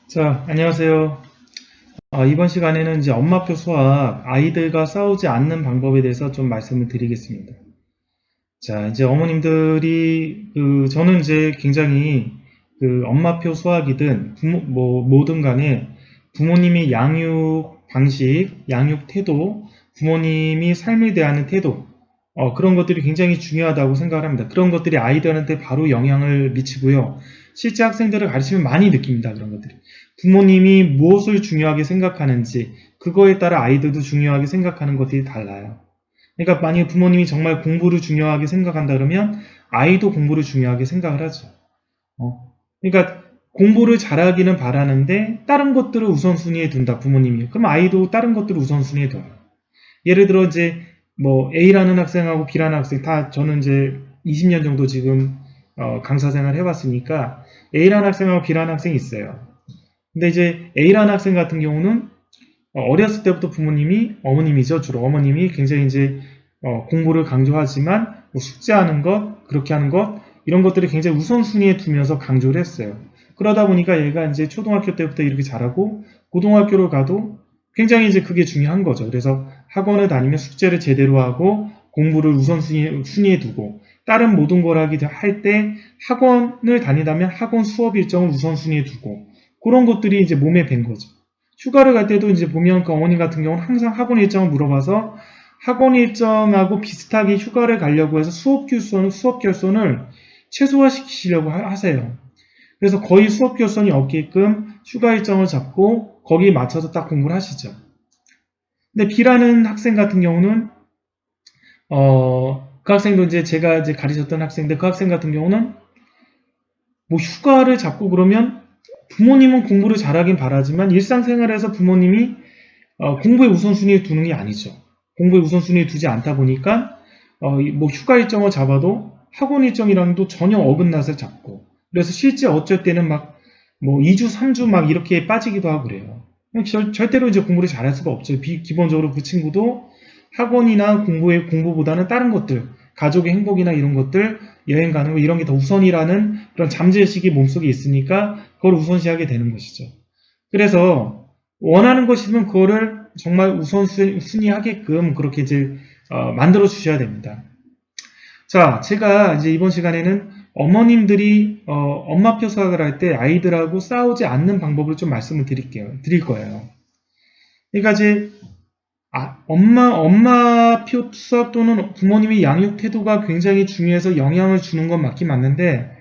자, 안녕하세요. 이번 시간에는 이제 엄마표 수학, 아이들과 싸우지 않는 방법에 대해서 좀 말씀을 드리겠습니다. 자, 이제 어머님들이, 저는 이제 굉장히 엄마표 수학이든, 뭐든 간에 부모님의 양육 방식, 양육 태도, 부모님이 삶을 대하는 태도, 그런 것들이 굉장히 중요하다고 생각을 합니다. 그런 것들이 아이들한테 바로 영향을 미치고요. 실제 학생들을 가르치면 많이 느낍니다. 그런 것들이. 부모님이 무엇을 중요하게 생각하는지, 그거에 따라 아이들도 중요하게 생각하는 것들이 달라요. 그러니까 만약에 부모님이 정말 공부를 중요하게 생각한다 그러면 아이도 공부를 중요하게 생각을 하죠. 그러니까 공부를 잘하기는 바라는데 다른 것들을 우선순위에 둔다 부모님이. 그럼 아이도 다른 것들을 우선순위에 둬요. 예를 들어 이제 뭐 A라는 학생하고 B라는 학생 다 저는 이제 20년 정도 지금 강사 생활 해봤으니까 A라는 학생하고 B라는 학생이 있어요. 근데 이제 A라는 학생 같은 경우는 어렸을 때부터 부모님이 어머님이죠. 주로 어머님이 굉장히 이제 공부를 강조하지만 뭐 숙제하는 것, 그렇게 하는 것 이런 것들을 굉장히 우선순위에 두면서 강조를 했어요. 그러다 보니까 얘가 이제 초등학교 때부터 이렇게 잘하고 고등학교를 가도 굉장히 이제 그게 중요한 거죠. 그래서 학원을 다니면 숙제를 제대로 하고 공부를 우선순위에 두고 다른 모든 걸 할 때 학원을 다니다면 학원 수업 일정을 우선순위에 두고 그런 것들이 이제 몸에 밴 거죠. 휴가를 갈 때도 이제 보면 그 어머니 같은 경우는 항상 학원 일정을 물어봐서 학원 일정하고 비슷하게 휴가를 가려고 해서 수업 결손을 최소화시키려고 하세요. 그래서 거의 수업 결손이 없게끔 휴가 일정을 잡고 거기에 맞춰서 딱 공부를 하시죠. 근데 B라는 학생 같은 경우는 그 학생도 이제 제가 이제 가르쳤던 학생인데 그 학생 같은 경우는 뭐 휴가를 잡고 그러면 부모님은 공부를 잘하긴 바라지만 일상생활에서 부모님이 공부에 우선순위에 두는 게 아니죠. 공부에 우선순위에 두지 않다 보니까 뭐 휴가 일정을 잡아도 학원 일정이랑도 전혀 어긋나서 잡고 그래서 실제 어쩔 때는 막 뭐 2주, 3주 막 이렇게 빠지기도 하고 그래요. 절대로 이제 공부를 잘할 수가 없죠. 기본적으로 그 친구도 학원이나 공부보다는 다른 것들, 가족의 행복이나 이런 것들, 여행 가는 거 이런 게 더 우선이라는 그런 잠재의식이 몸속에 있으니까 그걸 우선시하게 되는 것이죠. 그래서 원하는 것이면 그거를 정말 우선순위하게끔 그렇게 이제 만들어 주셔야 됩니다. 자, 제가 이제 이번 시간에는 어머님들이 엄마표 수학을 할 때 아이들하고 싸우지 않는 방법을 좀 말씀을 드릴 거예요. 그러니까 이제 엄마표 수학 또는 부모님의 양육 태도가 굉장히 중요해서 영향을 주는 건 맞긴 맞는데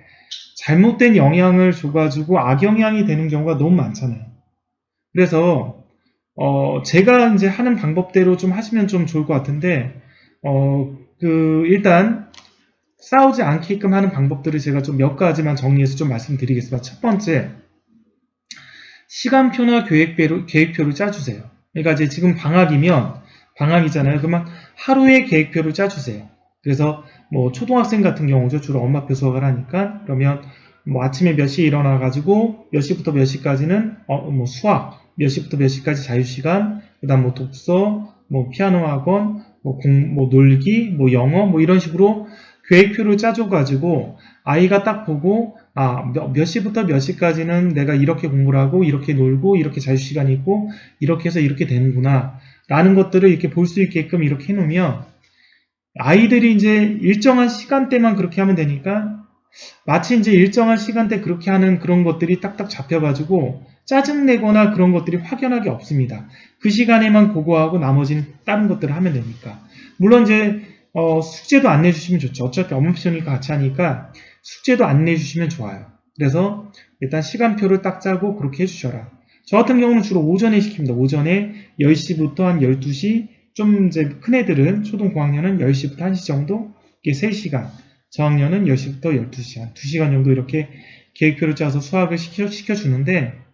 잘못된 영향을 줘가지고 악영향이 되는 경우가 너무 많잖아요. 그래서 제가 이제 하는 방법대로 좀 하시면 좀 좋을 것 같은데 일단 싸우지 않게끔 하는 방법들을 제가 좀 몇 가지만 정리해서 좀 말씀드리겠습니다. 첫 번째, 시간표나 계획표를 짜주세요. 그러니까 이제 지금 방학이잖아요. 그러면 하루의 계획표를 짜주세요. 그래서 뭐 초등학생 같은 경우죠. 주로 엄마표 수학을 하니까 그러면 뭐 아침에 몇 시에 일어나가지고 몇 시부터 몇 시까지는 뭐 수학, 몇 시부터 몇 시까지 자유시간, 그다음 뭐 독서, 뭐 피아노 학원, 뭐 놀기, 뭐 영어, 뭐 이런 식으로 계획표를 짜줘가지고 아이가 딱 보고 몇 시부터 몇 시까지는 내가 이렇게 공부를 하고 이렇게 놀고 이렇게 자유시간이 있고 이렇게 해서 이렇게 되는구나 라는 것들을 이렇게 볼 수 있게끔 이렇게 해놓으면 아이들이 이제 일정한 시간대만 그렇게 하면 되니까 마치 이제 일정한 시간대 그렇게 하는 그런 것들이 딱딱 잡혀가지고 짜증내거나 그런 것들이 확연하게 없습니다. 그 시간에만 그거 하고 나머지는 다른 것들을 하면 되니까. 물론 이제 숙제도 안 내주시면 좋죠. 어차피 엄마표니까 같이 하니까 숙제도 안 내주시면 좋아요. 그래서 일단 시간표를 딱 짜고 그렇게 해주셔라. 저 같은 경우는 주로 오전에 시킵니다. 오전에 10시부터 한 12시, 좀 이제 큰 애들은 초등 고학년은 10시부터 1시 정도, 이게 3시간. 저학년은 10시부터 12시간, 2시간 정도 이렇게 계획표를 짜서 수학을 시켜주는데,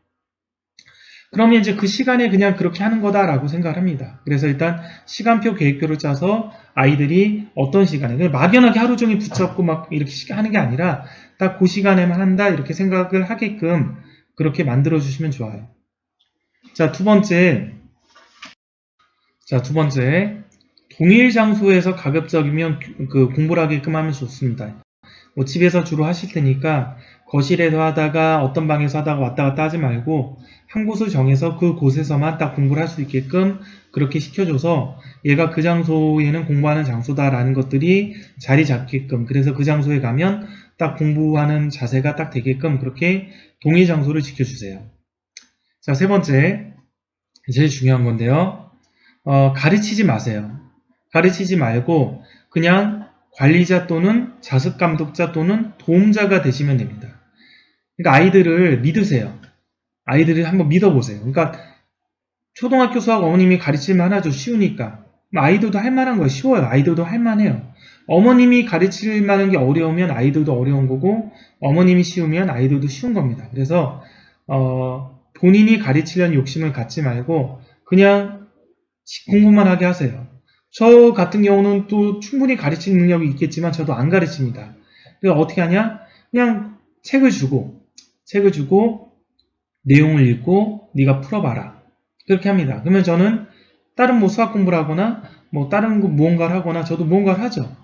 그러면 이제 그 시간에 그냥 그렇게 하는 거다라고 생각을 합니다. 그래서 일단 시간표 계획표를 짜서 아이들이 어떤 시간에, 막연하게 하루 종일 붙잡고 막 이렇게 하는 게 아니라 딱 그 시간에만 한다 이렇게 생각을 하게끔 그렇게 만들어주시면 좋아요. 자, 두 번째, 동일 장소에서 가급적이면 그 공부를 하게끔 하면 좋습니다. 뭐 집에서 주로 하실 테니까 거실에서 하다가 어떤 방에서 하다가 왔다 갔다 하지 말고 한 곳을 정해서 그 곳에서만 딱 공부를 할 수 있게끔 그렇게 시켜줘서 얘가 그 장소에는 공부하는 장소다라는 것들이 자리 잡게끔, 그래서 그 장소에 가면 딱 공부하는 자세가 딱 되게끔 그렇게 동의 장소를 지켜주세요. 자, 세 번째, 제일 중요한 건데요. 가르치지 마세요. 가르치지 말고 그냥 관리자 또는 자습 감독자 또는 도움자가 되시면 됩니다. 그러니까 아이들을 믿으세요. 아이들을 한번 믿어보세요. 그러니까 초등학교 수학 어머님이 가르치면 하죠. 쉬우니까. 아이들도 할 만한 거예요. 쉬워요. 아이들도 할 만해요. 어머님이 가르칠 만한 게 어려우면 아이들도 어려운 거고, 어머님이 쉬우면 아이들도 쉬운 겁니다. 그래서 본인이 가르치려는 욕심을 갖지 말고 그냥 공부만 하게 하세요. 저 같은 경우는 또 충분히 가르치는 능력이 있겠지만 저도 안 가르칩니다. 그래서 어떻게 하냐? 그냥 책을 주고 내용을 읽고 네가 풀어봐라. 그렇게 합니다. 그러면 저는 다른 뭐 수학 공부를 하거나 뭐 다른 무언가를 하거나 저도 무언가를 하죠.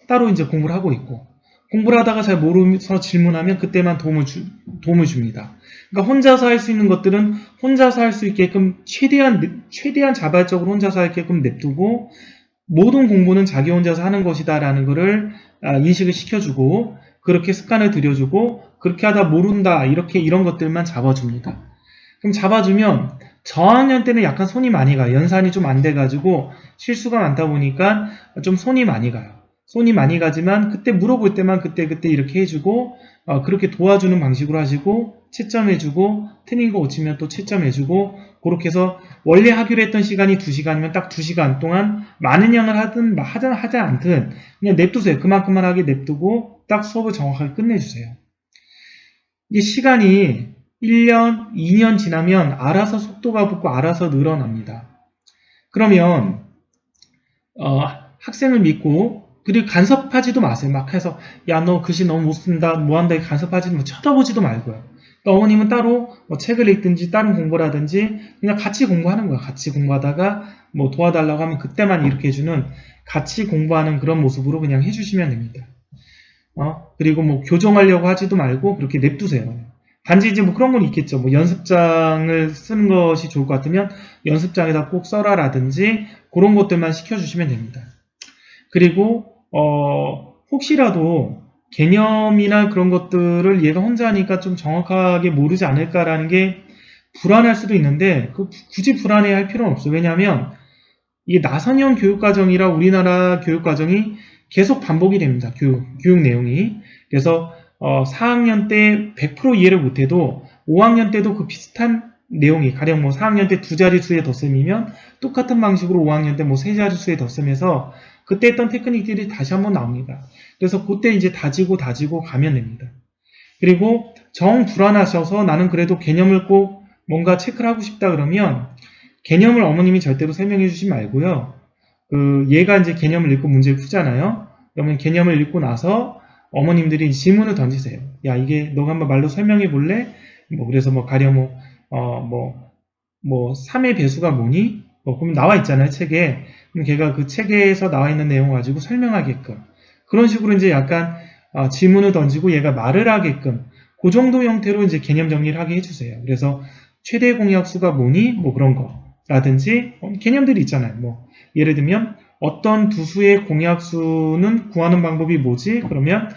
따로 이제 공부를 하고 있고, 공부를 하다가 잘 모르면서 질문하면 그때만 도움을 줍니다. 그러니까 혼자서 할 수 있는 것들은 혼자서 할 수 있게끔 최대한 자발적으로 혼자서 할게끔 냅두고, 모든 공부는 자기 혼자서 하는 것이다라는 것을 인식을 시켜주고, 그렇게 습관을 들여주고, 그렇게 하다 모른다 이런 것들만 잡아줍니다. 그럼 잡아주면 저학년 때는 약간 손이 많이 가요. 연산이 좀 안 돼가지고 실수가 많다 보니까 좀 손이 많이 가요. 손이 많이 가지만 그때 물어볼 때만 그때 이렇게 해주고, 그렇게 도와주는 방식으로 하시고, 채점해주고, 틀린 거 고치면 또 채점해주고, 그렇게 해서 원래 하기로 했던 시간이 2시간이면 딱 2시간 동안 많은 양을 하지 않든 그냥 냅두세요. 그만큼만 하게 냅두고 딱 수업을 정확하게 끝내주세요. 이게 시간이 1년, 2년 지나면 알아서 속도가 붙고 알아서 늘어납니다. 그러면 학생을 믿고, 그리고 간섭하지도 마세요. 막 해서 야 너 글씨 너무 못 쓴다, 뭐 한다, 간섭하지도 마, 쳐다보지도 말고요. 또 어머님은 따로 뭐 책을 읽든지 다른 공부를 하든지 그냥 같이 공부하는 거야. 같이 공부하다가 뭐 도와달라고 하면 그때만 이렇게 해주는, 같이 공부하는 그런 모습으로 그냥 해주시면 됩니다. 그리고 뭐 교정하려고 하지도 말고 그렇게 냅두세요. 단지 이제 뭐 그런 건 있겠죠. 뭐 연습장을 쓰는 것이 좋을 것 같으면 연습장에다 꼭 써라라든지 그런 것들만 시켜주시면 됩니다. 그리고 혹시라도 개념이나 그런 것들을 얘가 혼자 하니까 좀 정확하게 모르지 않을까라는 게 불안할 수도 있는데, 굳이 불안해할 필요는 없어요. 왜냐하면 이게 나선형 교육과정이라 우리나라 교육과정이 계속 반복이 됩니다. 교육 내용이. 그래서 4학년 때 100% 이해를 못해도 5학년 때도 그 비슷한 내용이, 가령 뭐 4학년 때 2자릿수의 덧셈이면 똑같은 방식으로 5학년 때 뭐 3자릿수의 덧셈에서 그때 했던 테크닉들이 다시 한번 나옵니다. 그래서 그때 이제 다지고 가면 됩니다. 그리고 정 불안하셔서 나는 그래도 개념을 꼭 뭔가 체크를 하고 싶다 그러면 개념을 어머님이 절대로 설명해 주지 말고요. 얘가 이제 개념을 읽고 문제를 푸잖아요. 그러면 개념을 읽고 나서 어머님들이 질문을 던지세요. 야, 이게 너가 한번 말로 설명해 볼래? 뭐 그래서 뭐 가령 3의 배수가 뭐니? 그럼 나와 있잖아요, 책에. 그럼 걔가 그 책에서 나와 있는 내용을 가지고 설명하게끔. 그런 식으로 이제 약간 질문을 던지고 얘가 말을 하게끔. 그 정도 형태로 이제 개념 정리를 하게 해주세요. 그래서 최대 공약수가 뭐니? 뭐 그런 거. 라든지 개념들이 있잖아요. 뭐 예를 들면 어떤 두 수의 공약수는 구하는 방법이 뭐지? 그러면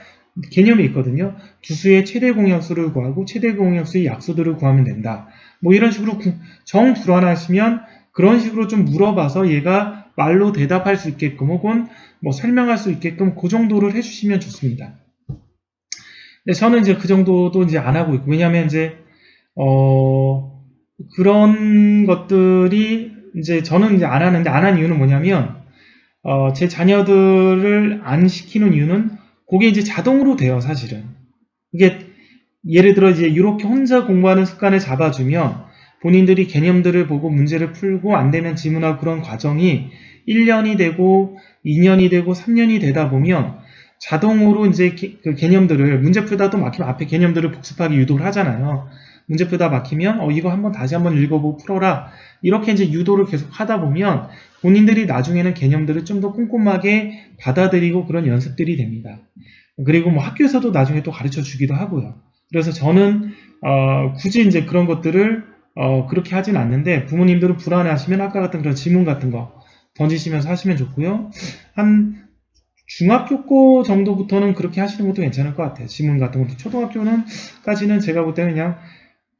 개념이 있거든요. 두 수의 최대 공약수를 구하고 최대 공약수의 약수들을 구하면 된다. 뭐 이런 식으로 정 불안하시면 그런 식으로 좀 물어봐서 얘가 말로 대답할 수 있게끔 혹은 뭐 설명할 수 있게끔 그 정도를 해주시면 좋습니다. 근데 저는 이제 그 정도도 이제 안 하고 있고, 왜냐하면 이제 그런 것들이 이제 저는 이제 안 하는데, 안 한 이유는 뭐냐면 제 자녀들을 안 시키는 이유는 그게 이제 자동으로 돼요, 사실은. 이게 예를 들어 이제 이렇게 혼자 공부하는 습관을 잡아주면 본인들이 개념들을 보고 문제를 풀고 안 되면 질문하고 그런 과정이 1년이 되고 2년이 되고 3년이 되다 보면 자동으로 이제 그 개념들을 문제 풀다 또 막히면 앞에 개념들을 복습하기 유도를 하잖아요. 문제 풀다 막히면 이거 다시 한번 읽어보고 풀어라. 이렇게 이제 유도를 계속 하다 보면 본인들이 나중에는 개념들을 좀 더 꼼꼼하게 받아들이고 그런 연습들이 됩니다. 그리고 뭐 학교에서도 나중에 또 가르쳐 주기도 하고요. 그래서 저는 굳이 이제 그런 것들을 그렇게 하진 않는데 부모님들은 불안해하시면 아까 같은 그런 지문 같은 거 던지시면서 하시면 좋고요. 한 중학교 거 정도부터는 그렇게 하시는 것도 괜찮을 것 같아요. 지문 같은 것도 초등학교는까지는 제가 볼 때는 그냥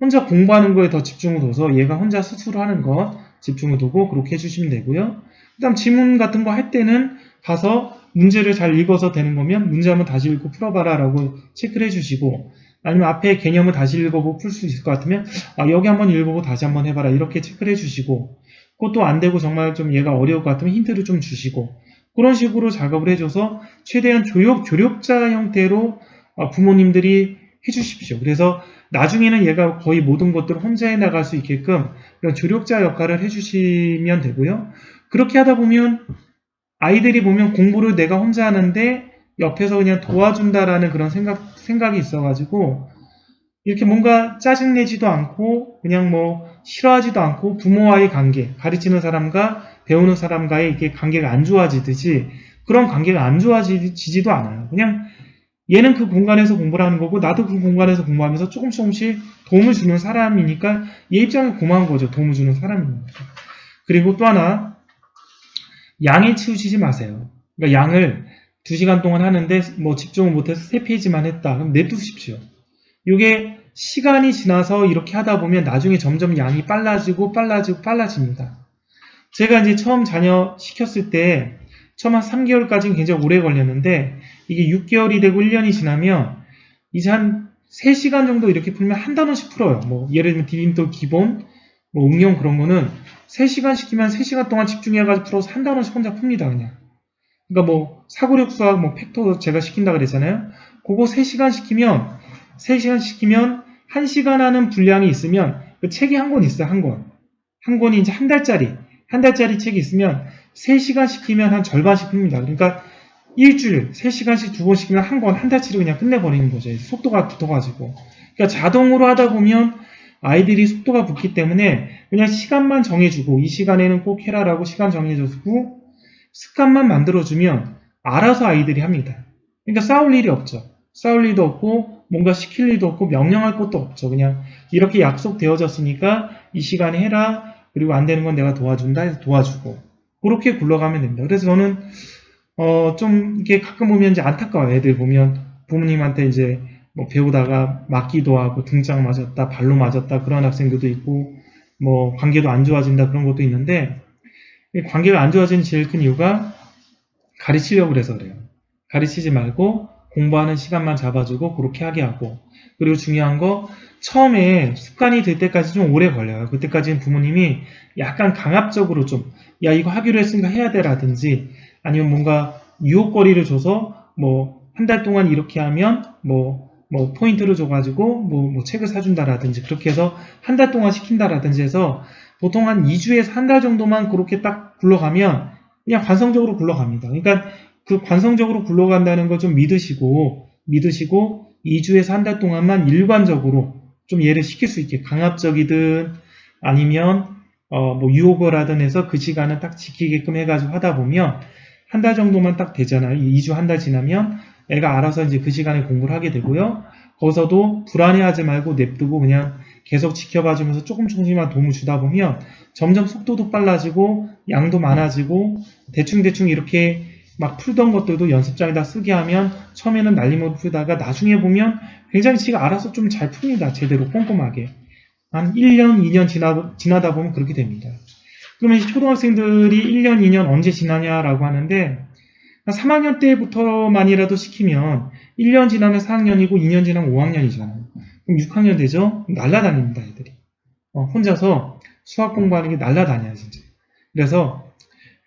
혼자 공부하는 거에 더 집중을 둬서 얘가 혼자 스스로 하는 것 집중을 두고 그렇게 해주시면 되고요. 그 다음 지문 같은 거 할 때는 가서 문제를 잘 읽어서 되는 거면 문제 한번 다시 읽고 풀어봐라 라고 체크를 해주시고 아니면 앞에 개념을 다시 읽어보고 풀 수 있을 것 같으면 여기 한번 읽어보고 다시 한번 해봐라 이렇게 체크를 해주시고 그것도 안 되고 정말 좀 얘가 어려울 것 같으면 힌트를 좀 주시고 그런 식으로 작업을 해줘서 최대한 조력자 형태로 부모님들이 해주십시오. 그래서 나중에는 얘가 거의 모든 것들을 혼자 해나갈 수 있게끔 그런 조력자 역할을 해주시면 되고요. 그렇게 하다 보면 아이들이 보면 공부를 내가 혼자 하는데 옆에서 그냥 도와준다라는 그런 생각이 있어가지고 이렇게 뭔가 짜증내지도 않고 그냥 뭐 싫어하지도 않고 부모와의 관계, 가르치는 사람과 배우는 사람과의 이게 관계가 안 좋아지듯이 그런 관계가 안 좋아지지도 않아요. 그냥 얘는 그 공간에서 공부를 하는 거고 나도 그 공간에서 공부하면서 조금씩 도움을 주는 사람이니까 얘 입장에 고마운 거죠. 도움을 주는 사람이니까. 그리고 또 하나 양에 치우치지 마세요. 그러니까 양을 2시간 동안 하는데 뭐 집중을 못해서 3페이지만 했다. 그럼 냅두십시오. 이게 시간이 지나서 이렇게 하다 보면 나중에 점점 양이 빨라집니다. 제가 이제 처음 자녀 시켰을 때 처음 한 3개월까지는 굉장히 오래 걸렸는데 이게 6개월이 되고 1년이 지나면 이제 한 3시간 정도 이렇게 풀면 한 단원씩 풀어요. 뭐 예를 들면 디딤돌 기본, 뭐 응용 그런 거는 3시간 시키면 3시간 동안 집중해가지고 풀어서 한 단원씩 혼자 풉니다. 그냥. 그러니까 뭐 사고력 수학, 뭐 팩터 제가 시킨다 그랬잖아요. 그거 3시간 시키면 1시간 하는 분량이 있으면 그 책이 한 권 있어요. 한 권. 한 권이 이제 한 달짜리 책이 있으면 3시간 시키면 한 절반씩 풉니다. 그러니까 일주일 3시간씩 2번 시키면 한 권, 한 달치를 그냥 끝내버리는 거죠. 속도가 붙어가지고. 그러니까 자동으로 하다 보면 아이들이 속도가 붙기 때문에 그냥 시간만 정해주고 이 시간에는 꼭 해라라고 시간 정해주고 습관만 만들어주면 알아서 아이들이 합니다. 그러니까 싸울 일이 없죠. 싸울 일도 없고 뭔가 시킬 일도 없고 명령할 것도 없죠. 그냥 이렇게 약속되어졌으니까 이 시간에 해라. 그리고 안 되는 건 내가 도와준다 해서 도와주고 그렇게 굴러가면 됩니다. 그래서 저는 좀 이게 가끔 보면 이제 안타까워요. 애들 보면 부모님한테 이제 뭐 배우다가 맞기도 하고 등짝 맞았다, 발로 맞았다 그런 학생들도 있고 뭐 관계도 안 좋아진다 그런 것도 있는데 관계가 안 좋아지는 제일 큰 이유가 가르치려고 그래서 그래요. 가르치지 말고 공부하는 시간만 잡아주고 그렇게 하게 하고 그리고 중요한 거 처음에 습관이 될 때까지 좀 오래 걸려요. 그때까지는 부모님이 약간 강압적으로 좀 야 이거 하기로 했으니까 해야 돼라든지 아니면 뭔가 유혹거리를 줘서 뭐 한 달 동안 이렇게 하면 뭐 포인트를 줘가지고 뭐 책을 사준다라든지 그렇게 해서 한 달 동안 시킨다라든지 해서 보통 한 2주에서 한 달 정도만 그렇게 딱 굴러가면 그냥 관성적으로 굴러갑니다. 그러니까 그 관성적으로 굴러간다는 걸 좀 믿으시고 2주에서 한 달 동안만 일관적으로 좀 얘를 시킬 수 있게 강압적이든 아니면 뭐 유혹을 하든 해서 그 시간을 딱 지키게끔 해가지고 하다 보면 한 달 정도만 딱 되잖아요. 2주 한 달 지나면 애가 알아서 이제 그 시간에 공부를 하게 되고요. 거기서도 불안해하지 말고 냅두고 그냥 계속 지켜봐주면서 조금씩만 도움을 주다 보면 점점 속도도 빨라지고 양도 많아지고 대충 이렇게 막 풀던 것들도 연습장에다 쓰게 하면 처음에는 난리못 풀다가 나중에 보면 굉장히 지가 알아서 좀 잘 풉니다. 제대로 꼼꼼하게. 한 1년, 2년 지나다 보면 그렇게 됩니다. 그러면 초등학생들이 1년, 2년 언제 지나냐라고 하는데 3학년 때부터만이라도 시키면 1년 지나면 4학년이고 2년 지나면 5학년이잖아요. 그럼 6학년 되죠? 날라다닙니다, 애들이. 혼자서 수학 공부하는 게 날라다녀요, 진짜. 그래서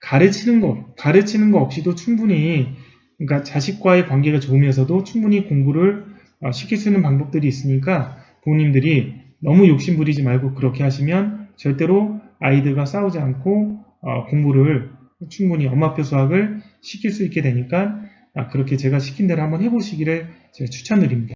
가르치는 거 없이도 충분히, 그러니까 자식과의 관계가 좋으면서도 충분히 공부를 시킬 수 있는 방법들이 있으니까 부모님들이 너무 욕심 부리지 말고 그렇게 하시면 절대로 아이들과 싸우지 않고 공부를 충분히 엄마표 수학을 시킬 수 있게 되니까 그렇게 제가 시킨 대로 한번 해보시기를 제가 추천드립니다.